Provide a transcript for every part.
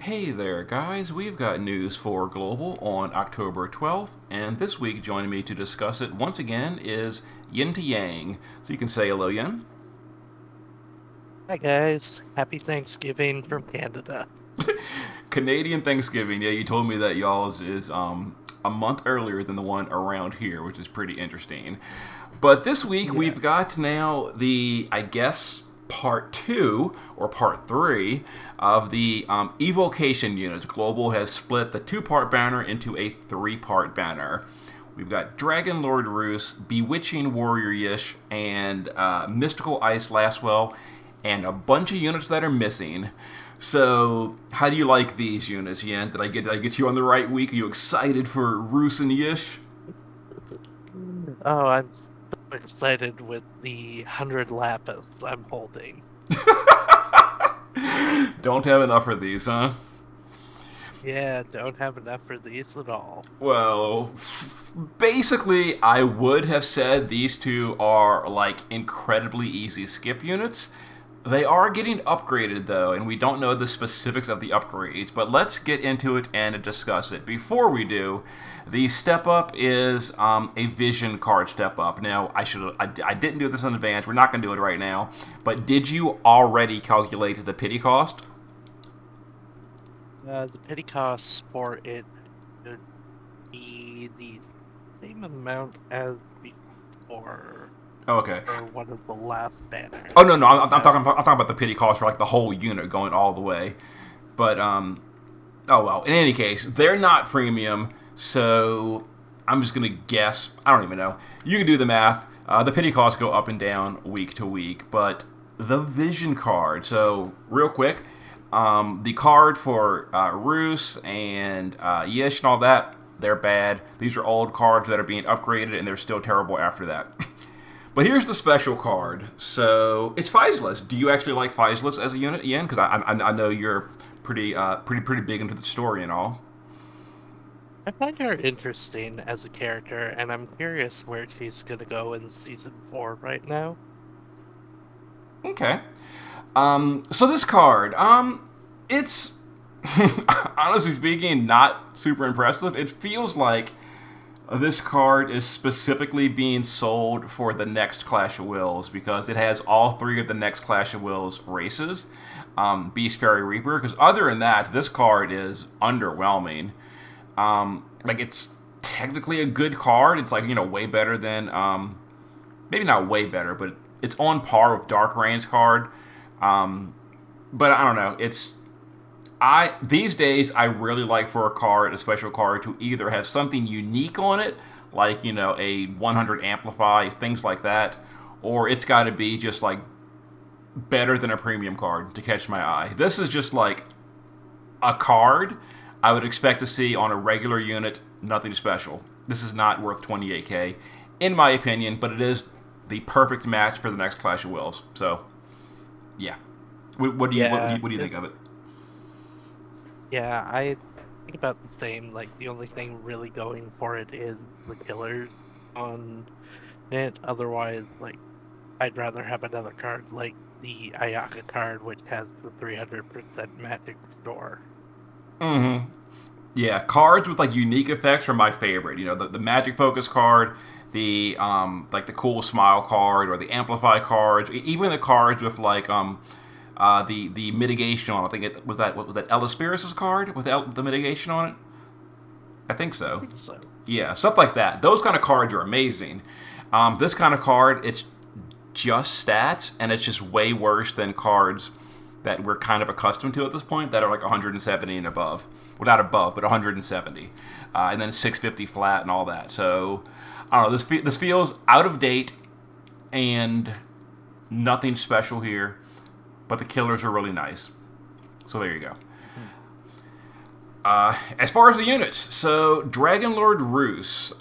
Hey there, guys. We've got news for Global on October 12th, and this week joining me to discuss it once again is YinToYang. So you can say hello, Yin. Hi guys, happy Thanksgiving from Canada. Canadian Thanksgiving. Yeah, you told me that y'all's is a month earlier than the one around here, which is pretty interesting. But this week Yeah. we've got now the, I guess, part two or part three of the evocation units. Global has split the two-part banner into a three-part banner. We've got Dragon Lord Roos, Bewitching Warrior Yish, and Mystical Ice Lastwell, and a bunch of units that are missing. So, how do you like these units, Yen? Did I get you on the right week? Are you excited for Roos and Yish? Oh, I'm so excited with the 100 lapis I'm holding. Don't have enough of these, huh? Yeah, don't have enough for these at all. Well, basically, I would have said these two are like incredibly easy skip units. They are getting upgraded though, and we don't know the specifics of the upgrades, but let's get into it and discuss it. Before we do, the step up is a vision card step up. Now, I didn't do this in advance. We're not going to do it right now. But did you already calculate the pity cost? The petty costs for it should be the same amount as before, Oh, okay. or one of the last banners. Oh no, no, Uh, I'm talking about the pity cost for like the whole unit going all the way. But oh well. In any case, they're not premium, so I'm just gonna guess. I don't even know. You can do the math. The pity costs go up and down week to week, but the vision card. So real quick, the card for Roos and Yish and all that, they're bad. These are old cards that are being upgraded, and they're still terrible after that. But here's the special card. So it's Faizeless. Do you actually like Faizeless as a unit, Ian? Because I know you're pretty big into the story and all. I find her interesting as a character, and I'm curious where she's gonna go in season 4 right now. Okay. So this card, it's honestly speaking not super impressive. It feels like this card is specifically being sold for the next Clash of Wills because it has all three of the next Clash of Wills races. Beast, Fairy, Reaper. Because other than that, this card is underwhelming. Like it's technically a good card. It's like way better than maybe not way better, but it's on par with Dark Rain's card. But I don't know. It's I these days I really like for a card, a special card, to either have something unique on it, like a 100 amplify, things like that, or it's got to be just like better than a premium card to catch my eye. This is just like a card I would expect to see on a regular unit, nothing special. This is not worth 28k, in my opinion, but it is the perfect match for the next Clash of Wills. So, yeah. Yeah, What do you think of it? yeah, I think about the same. Like, the only thing really going for it is the killers on it. Otherwise, like, I'd rather have another card like the Ayaka card, which has the 300% magic store. Mm-hmm. Yeah, cards with like unique effects are my favorite. The magic focus card, the like the cool smile card or the amplify cards, even the cards with like the mitigation on it. I think it was that what was that Elisperis's card with the mitigation on it. I think I so. think so. Yeah, stuff like that. Those kind of cards are amazing. This kind of card, it's just stats, and it's just way worse than cards that we're kind of accustomed to at this point that are like 170 and above. Well, not above, but 170. And then 650 flat and all that. So, I don't know. This feels out of date and nothing special here, but the killers are really nice. So, there you go. Mhm. As far as the units, so Dragon Lord Roos,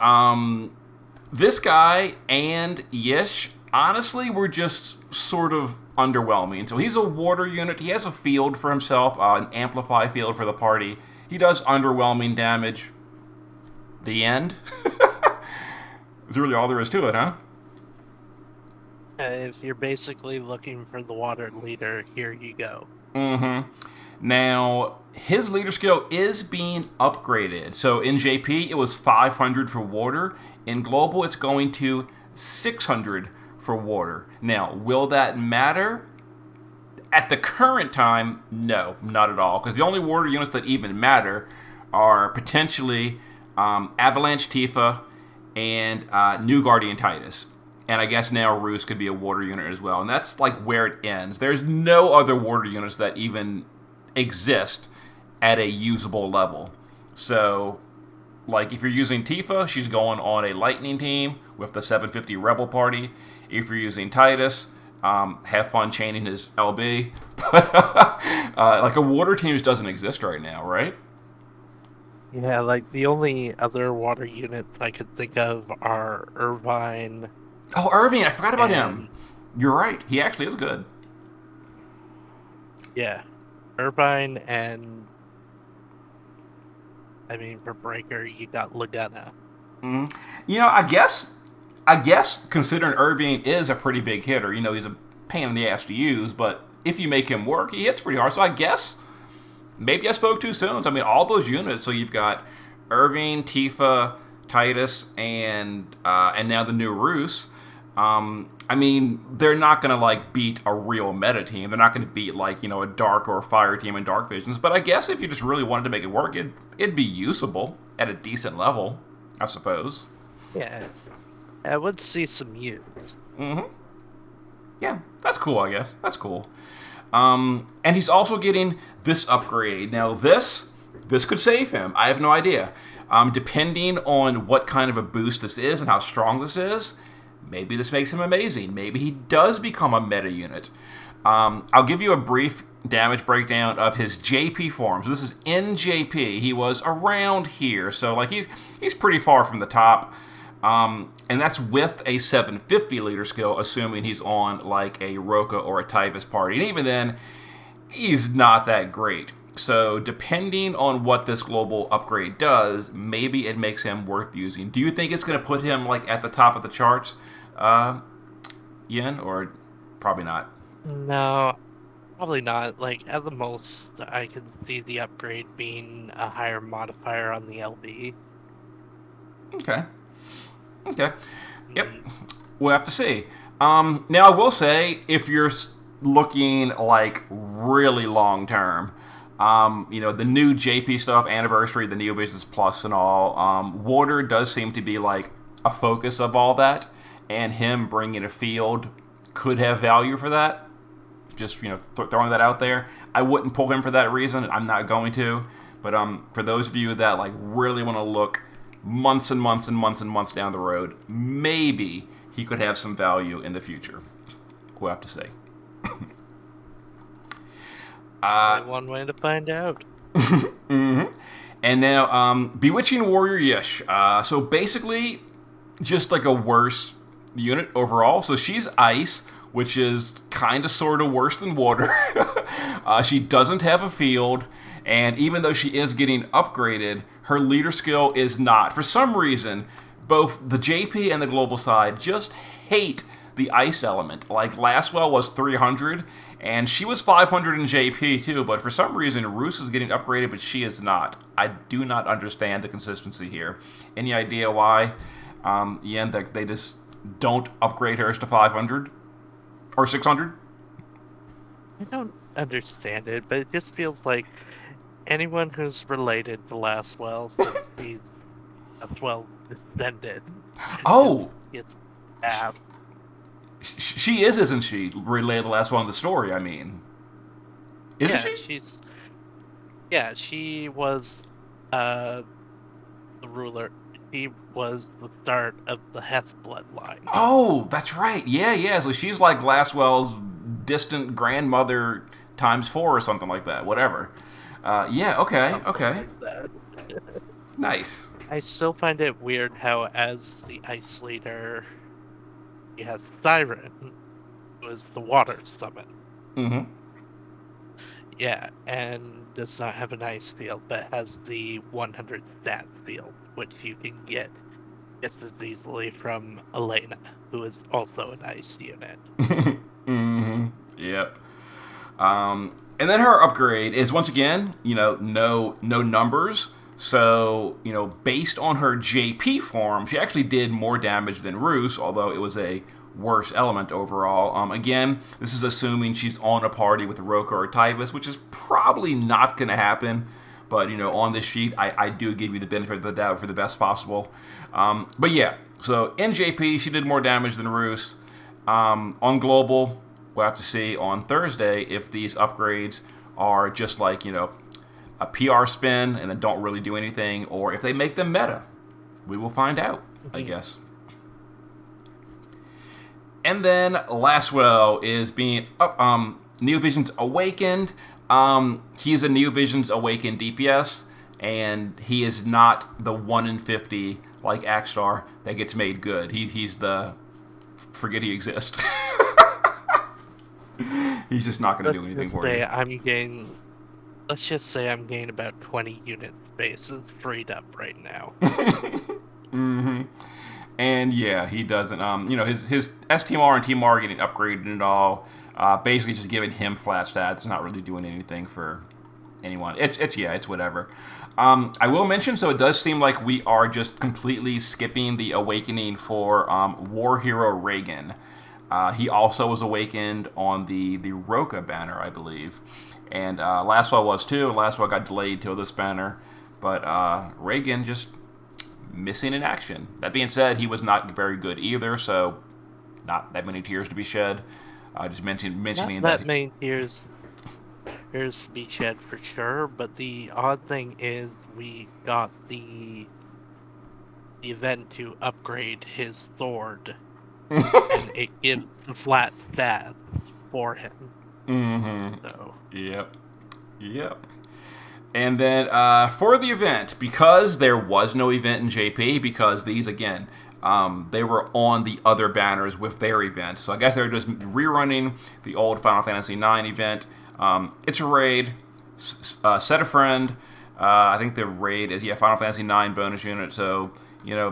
this guy and Yish, honestly, were just sort of underwhelming. So he's a water unit. He has a field for himself, an amplify field for the party. He does underwhelming damage. The end. Is really all there is to it, huh? If you're basically looking for the water leader, here you go. Mm-hmm. Now, his leader skill is being upgraded. So in JP, it was 500 for water. In global, it's going to 600 for water. Now, will that matter? At the current time, no, not at all. Because the only water units that even matter are potentially Avalanche Tifa and New Guardian Titus. And I guess now Roos could be a water unit as well. And that's like where it ends. There's no other water units that even exist at a usable level. So, like, if you're using Tifa, she's going on a Lightning team with the 750 Rebel Party. If you're using Titus, have fun chaining his LB. But, like, a water team just doesn't exist right now, right? Yeah, like the only other water units I could think of are Irvine Oh, Irving, I forgot about him. and You're right. He actually is good. yeah, Irvine and I mean for Breaker you got Laguna. Mm. You know, I guess considering Irving is a pretty big hitter, he's a pain in the ass to use, but if you make him work, he hits pretty hard. So I guess maybe I spoke too soon. I mean, all those units. So you've got Irving, Tifa, Titus, and now the new Roos. I mean, they're not going to like beat a real meta team. They're not going to beat like a dark or fire team in Dark Visions. But I guess if you just really wanted to make it work, it'd be usable at a decent level, I suppose. Yeah, I would see some use. Mm-hmm. Yeah, that's cool. I guess that's cool. And he's also getting this upgrade. Now this could save him. I have no idea. Depending on what kind of a boost this is and how strong this is, maybe this makes him amazing. Maybe he does become a meta unit. I'll give you a brief damage breakdown of his JP forms. This is in JP. He was around here, so like he's pretty far from the top. And that's with a 750 leader skill, assuming he's on like a Roka or a Tyvus party. And even then, he's not that great. So depending on what this global upgrade does, maybe it makes him worth using. Do you think it's going to put him like at the top of the charts, Yin, or probably not? No, probably not. Like at the most, I could see the upgrade being a higher modifier on the LB. Okay. Okay. Yep. Mm, We'll have to see. Now, I will say, if you're looking like really long term, the new JP stuff, Anniversary, the Neo Business Plus, and all, water does seem to be like a focus of all that, and him bringing a field could have value for that. Just throwing that out there. I wouldn't pull him for that reason. I'm not going to. But for those of you that like really want to look months and months and months and months down the road, maybe he could have some value in the future. We'll have to see. one way to find out. Mm-hmm. And now, Bewitching Warrior Yish. So basically, just like a worse unit overall. So she's ice, which is kind of sort of worse than water. She doesn't have a field, and even though she is getting upgraded, her leader skill is not. For some reason, both the JP and the global side just hate the ice element. Like, Laswell was 300, and she was 500 in JP too, but for some reason, Roos is getting upgraded, but she is not. I do not understand the consistency here. Any idea why, Yen, that they just don't upgrade hers to 500? Or 600? I don't understand it, but it just feels like anyone who's related to Laswell, since he's Laswell descended, Oh! gets asked. She is, isn't she? Related to the last one in the story, I mean. Isn't she? She was the ruler. She was the start of the Hess bloodline. Oh, that's right. Yeah. So she's like Glasswell's distant grandmother times 4 or something like that. Whatever. Okay. Like that. Nice. I still find it weird how, as the ice leader, he has Siren, who is the water summon. Mm-hmm. Yeah, and does not have an ice field, but has the 100 stat field, which you can get just as easily from Elena, who is also an ice unit. Mm-hmm. Yep. And then her upgrade is once again, no numbers. So, based on her JP form, she actually did more damage than Roos, although it was a worse element overall. Again, this is assuming she's on a party with Roka or Tyvus, which is probably not going to happen. But, on this sheet, I do give you the benefit of the doubt for the best possible. But yeah, so in JP, she did more damage than Roos. On Global, we'll have to see on Thursday if these upgrades are just like, a PR spin and then don't really do anything, or if they make them meta. We will find out, I guess. And then Laswell is being Neovision's Awakened. He's a Neovision's Awakened DPS, and he is not the 1 in 50 like Axstar that gets made good. He's the forget he exists. He's just not going to do anything for you. Let's just say I'm getting about 20 unit spaces freed up right now. Mm-hmm. And yeah, he doesn't. His STMR and TMR getting upgraded and all. Basically, just giving him flat stats, not really doing anything for anyone. It's whatever. I will mention, so it does seem like we are just completely skipping the awakening for War Hero Reagan. He also was awakened on the Roka banner, I believe. And Laswell was too. Laswell got delayed till this banner. But Reagan just missing in action. That being said, he was not very good either, so not that many tears to be shed. Just mentioning not that many tears to be shed for sure, but the odd thing is we got the event to upgrade his sword, and it gives the flat stats for him. Mm-hmm. So. Yep. And then for the event, because there was no event in JP, because these, again, they were on the other banners with their events. So I guess they're just rerunning the old Final Fantasy IX event. It's a raid. Set a friend. I think the raid is, Final Fantasy IX bonus unit. So,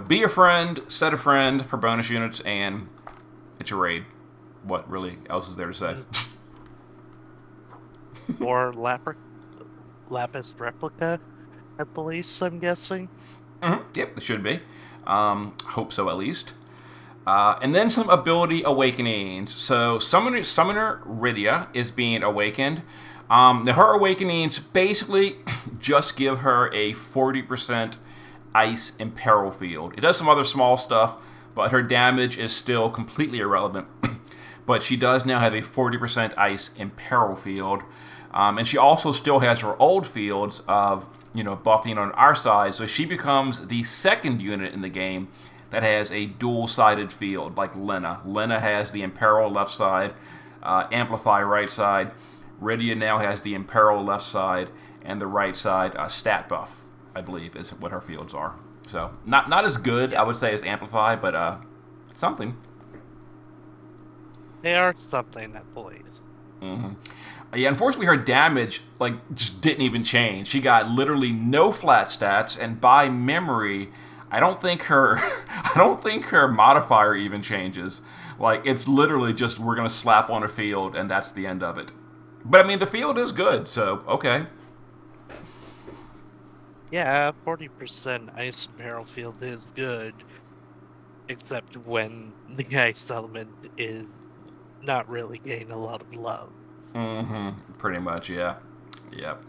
be a friend, set a friend for bonus units, and it's a raid. What really else is there to say? Or Lapis Replica at the least, I'm guessing. Mm-hmm. Yep, it should be. Hope so, at least. And then some ability awakenings. So Summoner Rydia is being awakened. Her awakenings basically just give her a 40% ice and peril field. It does some other small stuff, but her damage is still completely irrelevant. But she does now have a 40% ice and peril field. And she also still has her old fields of, buffing on our side. So she becomes the second unit in the game that has a dual-sided field, like Lena. Lena has the Imperil left side, Amplify right side. Rydia now has the Imperil left side, and the right side stat buff, I believe, is what her fields are. So not as good, I would say, as Amplify, but something. They are something, at the least. Mm-hmm. Yeah, unfortunately, her damage just didn't even change. She got literally no flat stats, and by memory, I don't think her modifier even changes. It's literally just we're gonna slap on a field, and that's the end of it. But I mean, the field is good, so okay. Yeah, 40% ice barrel field is good, except when the ice element is not really getting a lot of love. Mm-hmm. Pretty much, yeah. Yep.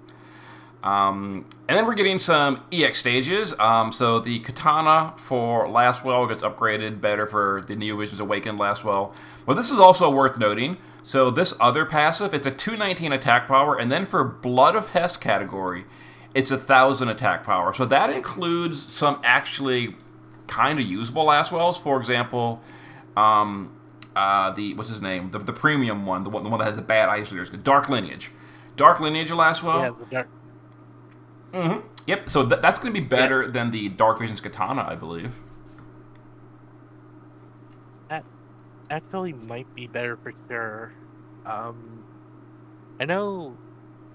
And then we're getting some EX stages. So the Katana for Laswell gets upgraded better for the Neovision's Awakened Laswell. But this is also worth noting. So this other passive, it's a 219 attack power, and then for Blood of Hest category, it's 1,000 attack power. So that includes some actually kind of usable Laswells. For example, what's his name? The premium one, the one that has the bad ice leaders, Dark Lineage. Dark Lineage Laswell. Yeah, the dark. Mm-hmm. Yep. So that's going to be better than the Dark Vision's Katana, I believe. That actually might be better for sure. I know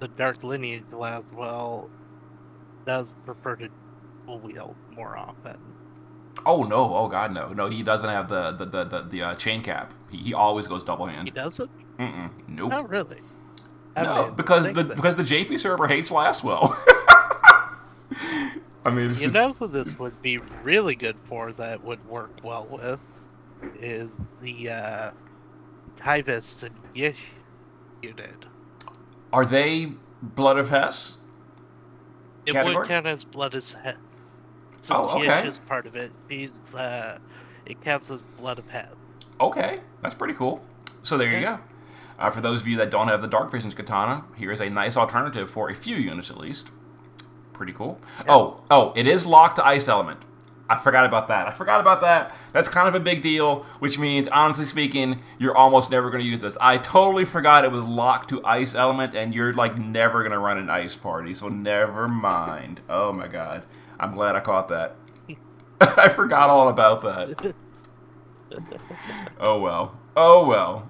the Dark Lineage Laswell does prefer to dual wield more often. Oh no! Oh god, no! No, he doesn't have the chain cap. He always goes double hand. He doesn't? Nope. Oh really? I No, made a because mistake the then. because the JP server hates Lastwell. I mean, it's You just know who this would be really good for that would work well with is the Tyvis and Yish unit. are they Blood of Hess It would category? count as blood as since Oh, Yish okay, is part of it. He's it counts as blood of Heth. okay, that's pretty cool. So there you Yeah, go. For those of you that don't have the Dark Visions katana, here's a nice alternative for a few units at least. Pretty cool. yeah. Oh, it is locked to Ice Element. I forgot about that. That's kind of a big deal, which means, honestly speaking, you're almost never going to use this. I totally forgot it was locked to Ice Element, and you're like never going to run an Ice party, so never mind. Oh my god. I'm glad I caught that. I forgot all about that. Oh well. Oh well.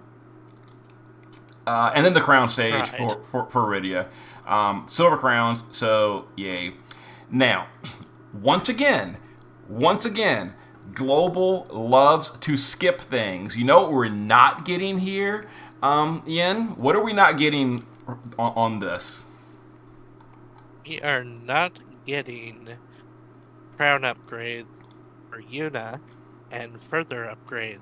And then the crown stage Right. for Rydia. Silver crowns, so yay. Now, once again, once again, Global loves to skip things. You know what we're not getting here, Yin? What are we not getting on this? We are not getting crown upgrades for Yuna and further upgrades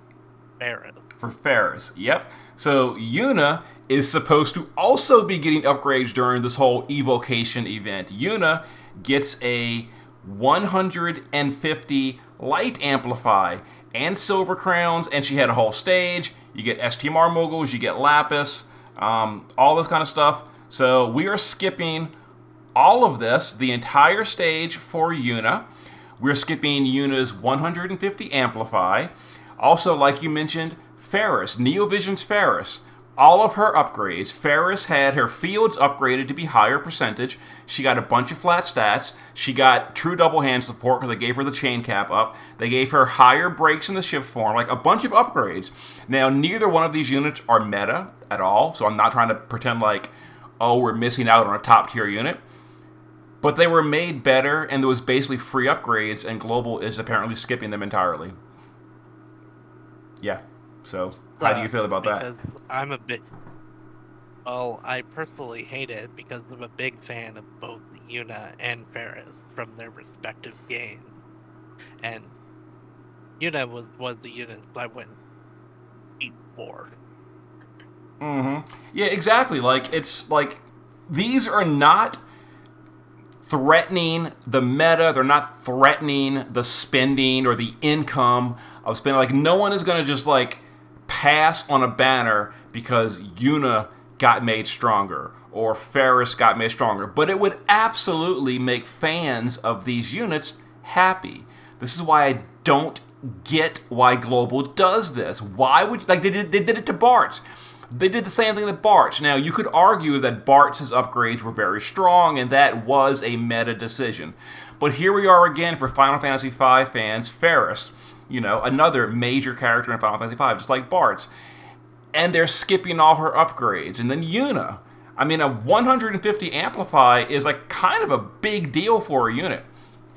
Barret. For Ferris, yep. So Yuna is supposed to also be getting upgrades during this whole evocation event. Yuna gets a 150 light amplify and silver crowns, and she had a whole stage. You get STMR moguls, you get Lapis, all this kind of stuff. So we are skipping all of this, the entire stage for Yuna. We're skipping Yuna's 150 amplify. Also, like you mentioned, Ferris, Neovision's Ferris. All of her upgrades. Ferris had her fields upgraded to be higher percentage. She got a bunch of flat stats. She got true double hand support because they gave her the chain cap up. They gave her higher breaks in the shift form, like a bunch of upgrades. Now, neither one of these units are meta at all, so I'm not trying to pretend like, oh, we're missing out on a top tier unit. But they were made better, and there was basically free upgrades, and Global is apparently skipping them entirely. Yeah. So, how do you feel about that? Because I'm a bit. Well, I personally hate it because I'm a big fan of both Yuna and Ferris from their respective games. And Yuna was the unit I went 8-4. Yeah, exactly. Like, it's like these are not threatening the meta. They're not threatening the spending or the income of spending. Like, no one is going to just, like, pass on a banner because Yuna got made stronger or Ferris got made stronger. But it would absolutely make fans of these units happy. This is why I don't get why Global does this. Why would, like, they did it to Bart's. They did the same thing to Bart's. Now, you could argue that Bart's upgrades were very strong, and that was a meta decision. But here we are again for Final Fantasy V fans, Ferris, you know, another major character in Final Fantasy V, just like Bart's. And they're skipping all her upgrades. And then Yuna. I mean, a 150 Amplify is like kind of a big deal for a unit.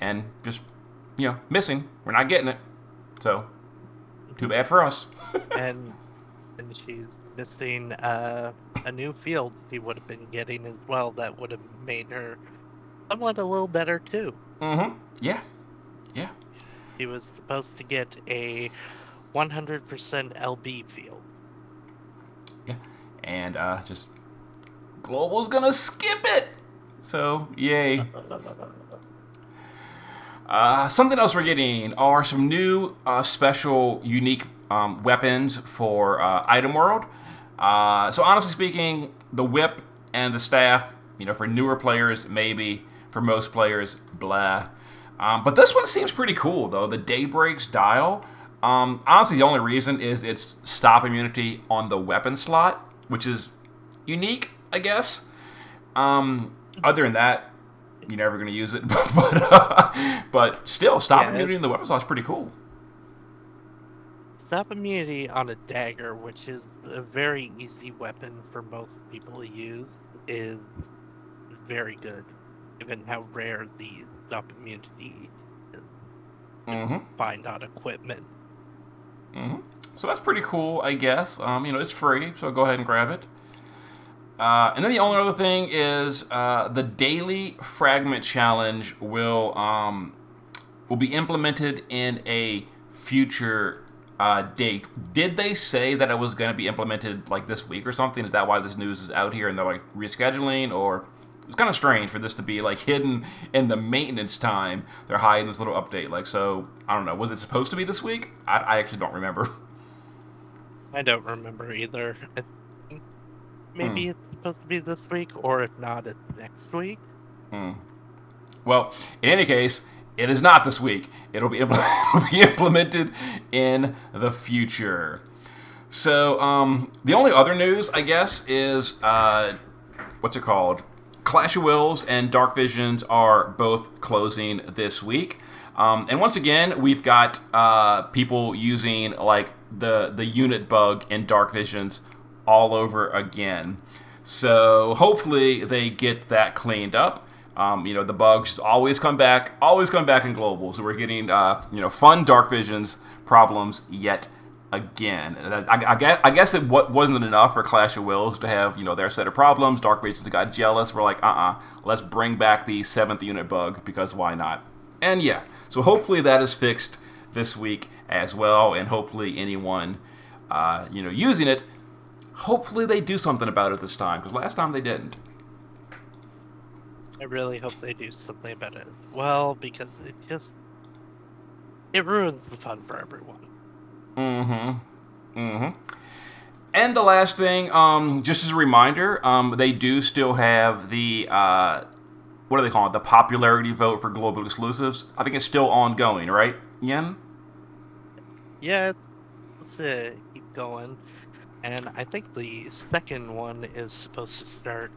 And just, you know, missing. We're not getting it. So, too bad for us. and and she's missing a new field she would have been getting as well that would have made her somewhat a little better too. Mm-hmm. Yeah. Yeah. She was supposed to get a 100% LB field. Yeah. And just Global's gonna skip it. So, yay. Something else we're getting are some new special, unique weapons for Item World. So honestly speaking, the whip and the staff, you know, for newer players, maybe. For most players, blah. But this one seems pretty cool, though. The Daybreak's dial. Honestly, the only reason is it's stop immunity on the weapon slot, which is unique, I guess. Other than that, you're never going to use it. But still, stop immunity in the weapon slot is pretty cool. Stop immunity on a dagger, which is a very easy weapon for most people to use, is very good, given how rare the stop immunity is to find on equipment. So that's pretty cool, I guess. You know, it's free, so go ahead and grab it. And then the only other thing is the daily fragment challenge will be implemented in a future date. Did they say that it was going to be implemented like this week or something? Is that why this news is out here and they're like rescheduling? Or it's kind of strange for this to be like hidden in the maintenance time. They're hiding this little update. Like, so I don't know. Was it supposed to be this week? I actually don't remember. I don't remember either. Hmm. Maybe it's supposed to be this week, or if not, it's next week. Hmm. Well, in any case, it is not this week. It'll be, it'll be implemented in the future. So, the only other news, I guess, is what's it called? Clash of Wills and Dark Visions are both closing this week. And once again, we've got people using like the unit bug in Dark Visions all over again. So hopefully they get that cleaned up. The bugs always come back in global. So we're getting fun Dark Visions problems yet again. I guess it wasn't enough for Clash of Wills to have their set of problems. Dark Visions got jealous. We're like, let's bring back the 7th unit bug because why not? And yeah, so hopefully that is fixed this week as well, and hopefully anyone using it, hopefully they do something about it this time because last time they didn't. I really hope they do something about it as well, because it ruins the fun for everyone. Mm-hmm. Mm-hmm. And the last thing, just as a reminder, they do still have the what do they call it? The popularity vote for global exclusives. I think it's still ongoing, right, Yen? Yeah, let's keep going. And I think the second one is supposed to start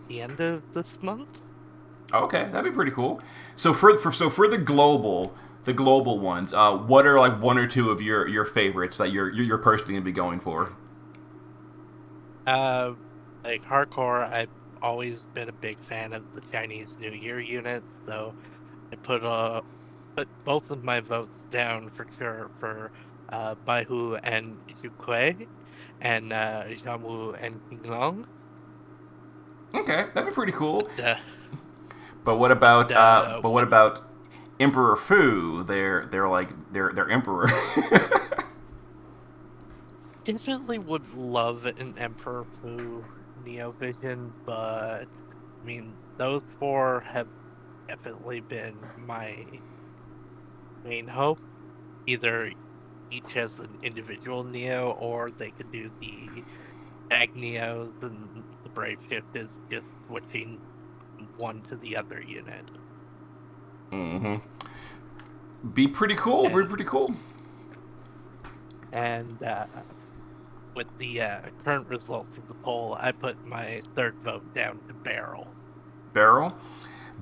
the end of this month. Okay, that'd be pretty cool. So for the global ones, what are like one or two of your favorites that you're personally gonna be going for? Like hardcore, I've always been a big fan of the Chinese New Year unit, so I put both of my votes down for sure for Baihu and Yukui, and Jiamu and Qinglong. Okay, that'd be pretty cool. Uh, But what about Emperor Fu? They're emperor. Definitely would love an Emperor Fu Neo Vision, but I mean those four have definitely been my main hope. Either each as an individual Neo, or they could do the tag Neos, and the Brave Shift is just switching one to the other unit. Mm-hmm. Be pretty cool. Be pretty cool. And with the current results of the poll, I put my third vote down to Barrel. Barrel.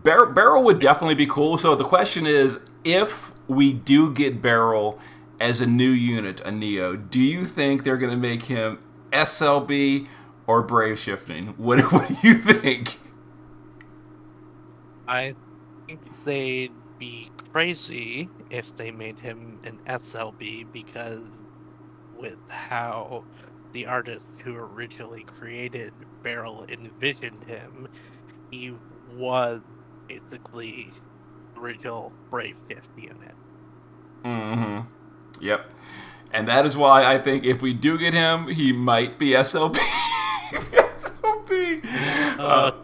Barrel would definitely be cool. So the question is, if we do get Barrel as a new unit, a Neo, do you think they're going to make him SLB or Brave Shifting? What do you think? I think they'd be crazy if they made him an SLB, because with how the artist who originally created Barrel envisioned him, he was basically the original Brave Shift unit. Mm-hmm. Yep. And that is why I think if we do get him, he might be SLB. SLB.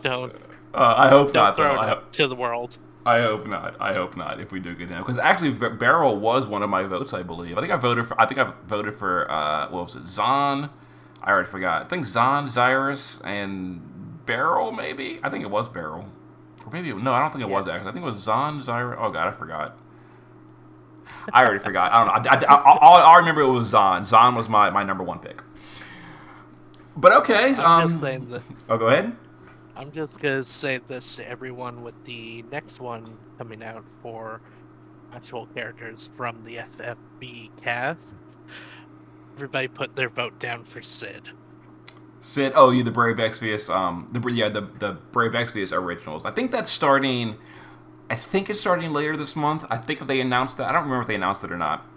Don't. I hope don't not, throw though. it up to the world. I hope not. I hope not. If we do get him, because actually, Barrel was one of my votes. I believe. I think I voted for. What was it? Zahn. I already forgot. I think Zahn, Zyrus, and Barrel. Maybe. I think it was Barrel. Or maybe no. I don't think it was actually. I think it was Zahn, Zyrus. Oh god, I forgot. I already forgot. I don't know. I remember it was Zahn. Zahn was my number one pick. But okay. I'm just saying this. Oh, go ahead. I'm just gonna say this to everyone with the next one coming out for actual characters from the FFB cast. Everybody put their vote down for Sid. Sid. Oh, you the Brave Exvius. The Brave Exvius originals. I think that's starting. I think it's starting later this month. I think if they announced that. I don't remember if they announced it or not.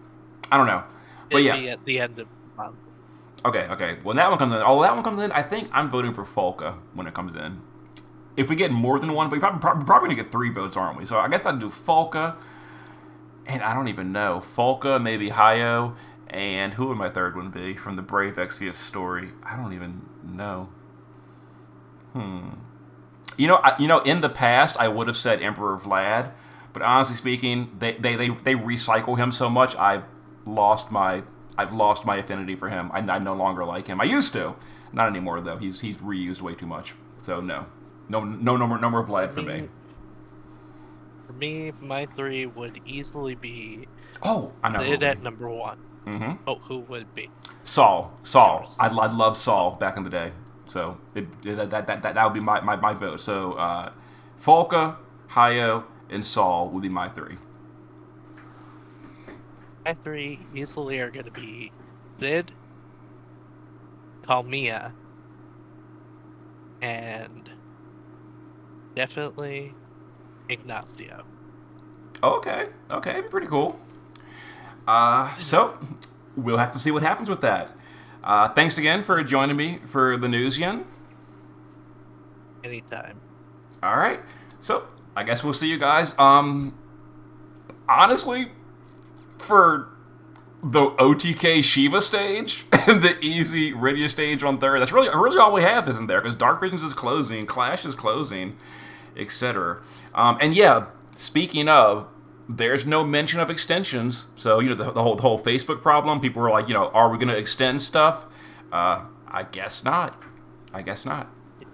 I don't know. But It'll yeah. be at the end of the month. Okay. When that one comes in, that one comes in, I think I'm voting for Folka when it comes in. If we get more than one, but we're probably gonna get 3 votes, aren't we? So I guess I'd do Folka, and I don't even know. Folka, maybe Hayo, and who would my third one be from the Brave Exvius story? I don't even know. Hmm. In the past, I would have said Emperor Vlad, but honestly speaking, they recycle him so much. I've lost my affinity for him. I no longer like him. I used to, not anymore though. He's reused way too much. So no more Vlad for me. For me, my 3 would easily be Oh, I know. Sid at number 1. Mm-hmm. Oh, who would it be? Saul. I loved Saul back in the day. So that would be my vote. So Folka, Hayo, and Saul would be my 3. My 3 easily are going to be Sid, Kalmia, and definitely Ignacio. Okay, pretty cool. So we'll have to see what happens with that. Thanks again for joining me for the news, Yen. Anytime. All right, so I guess we'll see you guys. Honestly, for the OTK Shiva stage and the easy Rydia stage on third, that's really all we have, isn't there? Because Dark Visions is closing, Clash is closing, etc. And yeah, speaking of, there's no mention of extensions. So the whole Facebook problem. People were like, are we going to extend stuff? I guess not.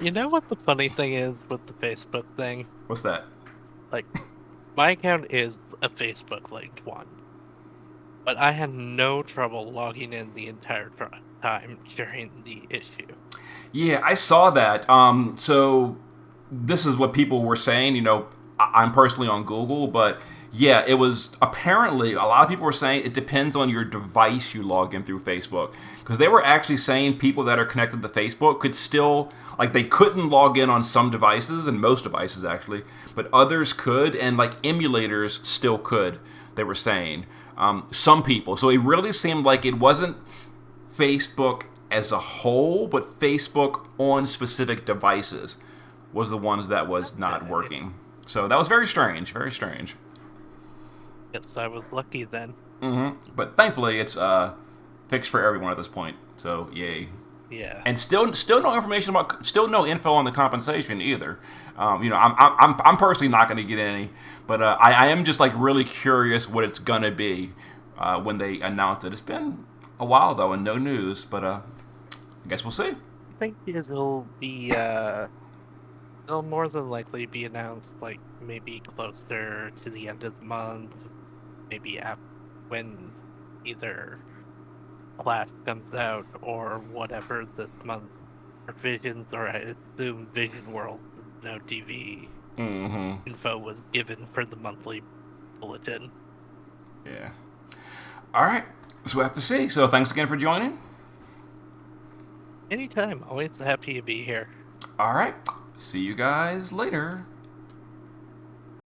You know what the funny thing is with the Facebook thing? What's that? Like, my account is a Facebook linked one, but I had no trouble logging in the entire time during the issue. Yeah, I saw that. So this is what people were saying. I'm personally on Google, but yeah, it was apparently a lot of people were saying it depends on your device you log in through Facebook, because they were actually saying people that are connected to Facebook could still, like, they couldn't log in on some devices, and most devices actually, but others could, and like emulators still could. They were saying some people. So it really seemed like it wasn't Facebook as a whole, but Facebook on specific devices was the ones that was not working. So that was very strange. Yes, I was lucky then. Mm-hmm. But thankfully, it's fixed for everyone at this point. So yay. Yeah. And still no information about, still no info on the compensation either. I'm personally not going to get any, but I am just like really curious what it's gonna be when they announce it. It's been a while though, and no news. But I guess we'll see. I think it'll be it'll more than likely be announced like maybe closer to the end of the month, maybe when either Clash comes out or whatever this month, or Visions, or I assume Vision World No TV info was given for the monthly bulletin. Yeah. All right. So we'll have to see. So thanks again for joining. Anytime. Always happy to be here. All right. See you guys later.